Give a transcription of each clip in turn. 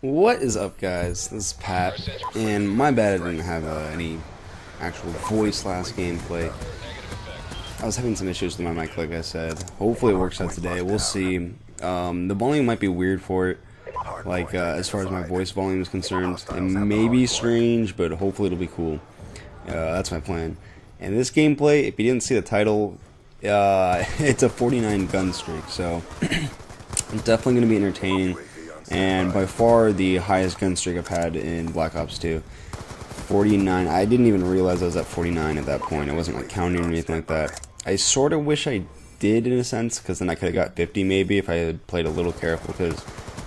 What is up, guys? This is Pat, and my bad I didn't have any actual voice last gameplay. I was having some issues with my mic, like I said. Hopefully it works out today. We'll see. The volume might be weird for it, like as far as my voice volume is concerned. It may be strange, but hopefully it'll be cool. That's my plan. And this gameplay, if you didn't see the title, it's a 49 gun streak, so it's definitely going to be entertaining. And by far the highest gun streak I've had in Black Ops 2. 49. I didn't even realize I was at 49 at that point. I wasn't like counting or anything like that. I sort of wish I did in a sense, because then I could have got 50 maybe if I had played a little careful, because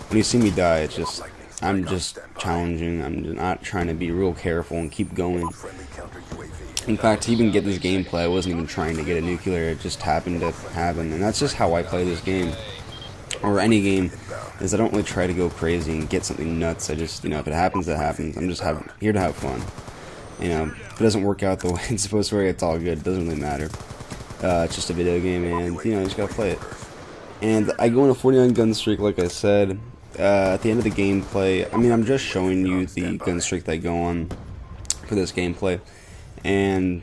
when you see me die, it's just, I'm just challenging. I'm just not trying to be real careful and keep going. In fact, to even get this gameplay, I wasn't even trying to get a nuclear. It just happened to happen, and that's just how I play this game. Or any game, is I don't really try to go crazy and get something nuts. I just, if it happens, it happens. I'm just here to have fun. If it doesn't work out the way it's supposed to work, it's all good. It doesn't really matter. It's just a video game, and, you just gotta play it. And I go on a 49 gun streak, like I said. At the end of the gameplay, I'm just showing you the gun streak that I go on for this gameplay. And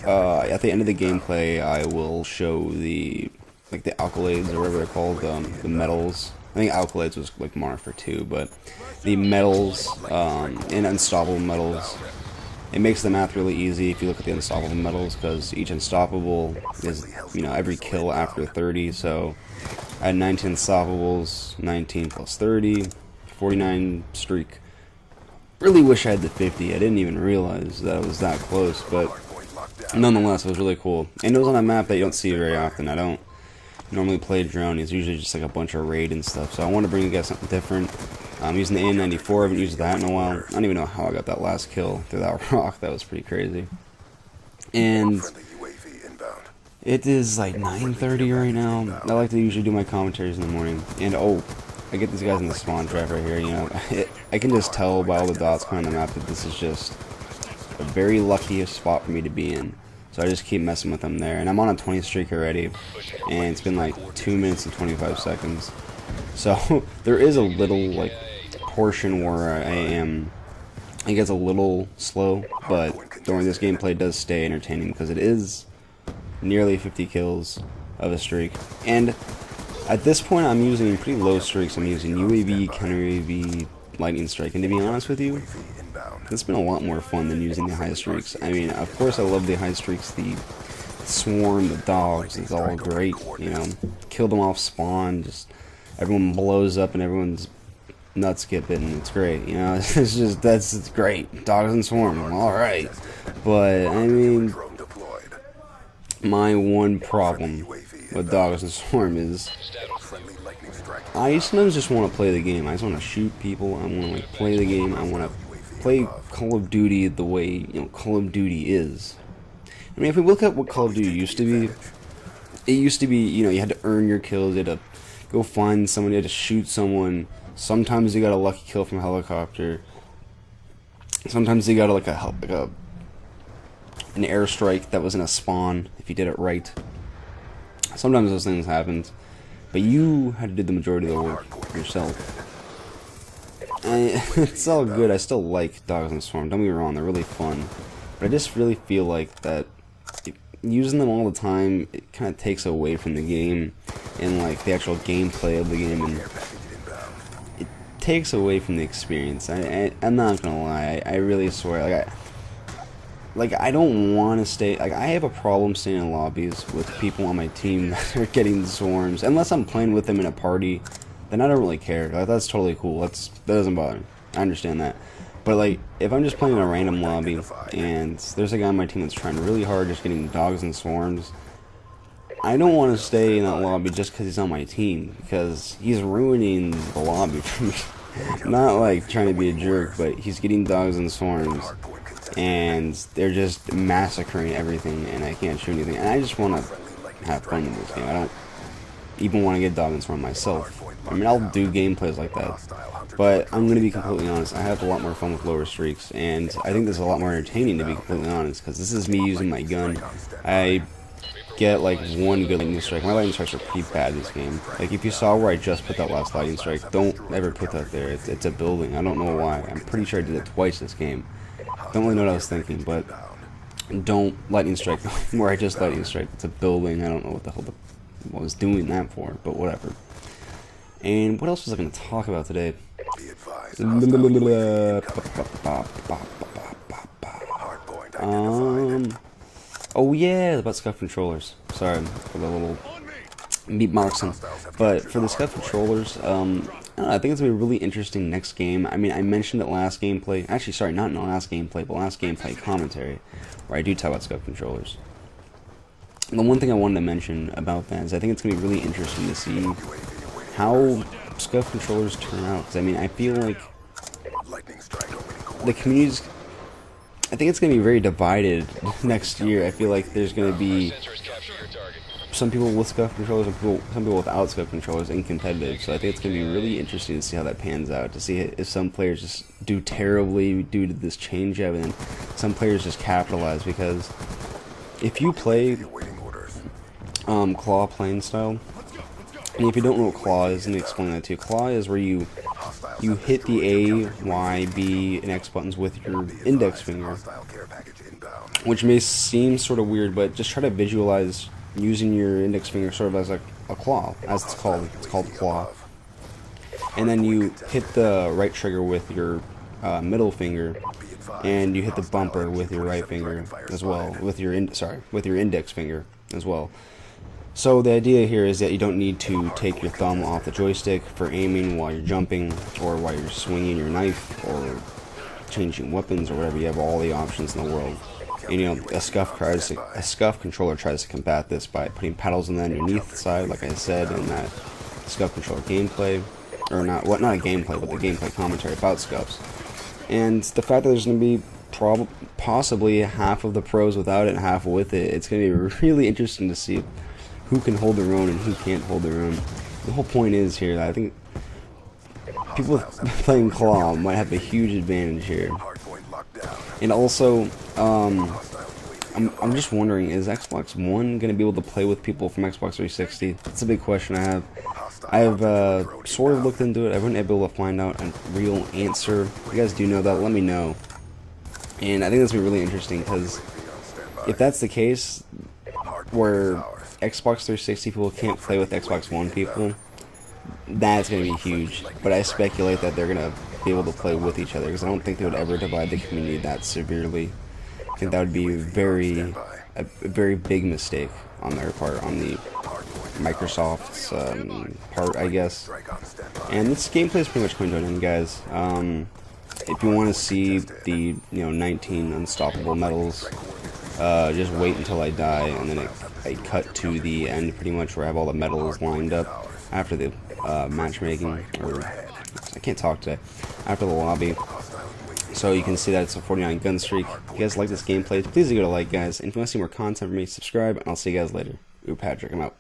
at the end of the gameplay, I will show the accolades, or whatever they're called, the medals. I think accolades was like marked for 2, but the medals, and unstoppable medals. It makes the math really easy if you look at the unstoppable medals, because each unstoppable is, every kill after 30, so I had 19 unstoppables, 19 plus 30, 49 streak. Really wish I had the 50, I didn't even realize that it was that close, but nonetheless, it was really cool. And it was on a map that you don't see very often. I don't normally play drone. It's usually just like a bunch of raid and stuff, so I want to bring you guys something different. I'm using the AN-94. I haven't used that in a while. I don't even know how I got that last kill through that rock. That was pretty crazy. And it is like 9:30 right now. I like to usually do my commentaries in the morning. And I get these guys in the spawn trap right here. I can just tell by all the dots on the map that this is just a very lucky spot for me to be in. So I just keep messing with them there. And I'm on a 20 streak already, and it's been like 2 minutes and 25 seconds. So there is a little portion where it gets a little slow, but during this gameplay it does stay entertaining, because it is nearly 50 kills of a streak. And at this point I'm using pretty low streaks. I'm using UAV, counter UAV, lightning strike, and to be honest with you, it's been a lot more fun than using the high streaks. Of course I love the high streaks, the swarm, the dogs, it's all great, kill them off spawn, just everyone blows up and everyone's nuts get bitten. It's great, it's great. Dogs and swarm, alright. But, my one problem with dogs and swarm is I sometimes just want to play the game. I just want to shoot people. I want to play the game. I want to play Call of Duty the way Call of Duty is. If we look at what Call of Duty used to be, it used to be you had to earn your kills. You had to go find someone. You had to shoot someone. Sometimes you got a lucky kill from a helicopter. Sometimes you got an airstrike that was in a spawn if you did it right. Sometimes those things happened, but you had to do the majority of the work yourself. It's all good. I still like Dogs and Swarm, don't get me wrong, they're really fun, but I just really feel like that using them all the time, it kind of takes away from the game and the actual gameplay of the game, and it takes away from the experience. I'm not gonna lie, I really swear, I don't want to stay, I have a problem staying in lobbies with people on my team that are getting swarms, unless I'm playing with them in a party. Then I don't really care. That's totally cool. That doesn't bother me. I understand that. But if I'm just playing in a random lobby and there's a guy on my team that's trying really hard, just getting dogs and swarms, I don't want to stay in that lobby just because he's on my team, because he's ruining the lobby for me. Not trying to be a jerk, but he's getting dogs and swarms, and they're just massacring everything, and I can't shoot anything. And I just want to have fun in this game. I don't even want to get dog and swarm myself. I'll do gameplays like that, but I'm going to be completely honest, I have a lot more fun with lower streaks, and I think this is a lot more entertaining, to be completely honest, because this is me using my gun. I get like one good lightning strike. My lightning strikes are pretty bad this game. Like if you saw where I just put that last lightning strike, don't ever put that there. It's a building. I don't know why. I'm pretty sure I did it twice this game. Don't really know what I was thinking, but don't lightning strike where I just lightning strike. It's a building. I don't know what the hell I was doing that for, but whatever. And what else was I going to talk about today? Oh yeah, about scuff controllers. Sorry for the little beatboxing, but for the scuff controllers, I don't know, I think it's gonna be a really interesting next game. I mean, I mentioned it last gameplay. Actually, sorry, not in the last gameplay, but last gameplay commentary, where I do talk about scuff controllers. And the one thing I wanted to mention about that is I think it's gonna be really interesting to see how scuff controllers turn out. Because I mean, I feel like the community's, I think it's going to be very divided next year. I feel like there's going to be some people with scuff controllers and some people without scuff controllers in competitive. So I think it's going to be really interesting to see how that pans out. To see if some players just do terribly due to this change up, and some players just capitalize. Because if you play claw playing style, and if you don't know what claw is, let me explain that to you. Claw is where you hit the A, Y, B, and X buttons with your index finger, which may seem sort of weird, but just try to visualize using your index finger sort of as a claw, as it's called. It's called claw. And then you hit the right trigger with your middle finger, and you hit the bumper with your right finger as well, with your index finger as well. So the idea here is that you don't need to take your thumb off the joystick for aiming while you're jumping, or while you're swinging your knife, or changing weapons, or whatever. You have all the options in the world. And, you know, a scuff controller tries to combat this by putting paddles on the underneath side, like I said in that scuff controller gameplay, or not a gameplay, but the gameplay commentary about scuffs. And the fact that there's going to be possibly half of the pros without it and half with it, it's going to be really interesting to see who can hold their own and who can't hold their own. The whole point is here that I think people playing claw might have a huge advantage here. And also, I'm just wondering, is Xbox One going to be able to play with people from Xbox 360? That's a big question I have. I have sort of looked into it. I wouldn't be able to find out a real answer. If you guys do know that, let me know. And I think that's going to be really interesting, because if that's the case, where Xbox 360 people can't play with Xbox One people, that's going to be huge. But I speculate that they're going to be able to play with each other, because I don't think they would ever divide the community that severely. I think that would be a very big mistake on their part, on the Microsoft's part, I guess. And this gameplay is pretty much coming to an end, guys. If you want to see the 19 unstoppable medals, just wait until I die, and then I cut to the end pretty much where I have all the medals lined up after the matchmaking, or I can't talk today, after the lobby. So you can see that it's a 49 gun streak. If you guys like this gameplay, please give it a like, guys. And if you want to see more content from me, subscribe, and I'll see you guys later. Patrick, I'm out.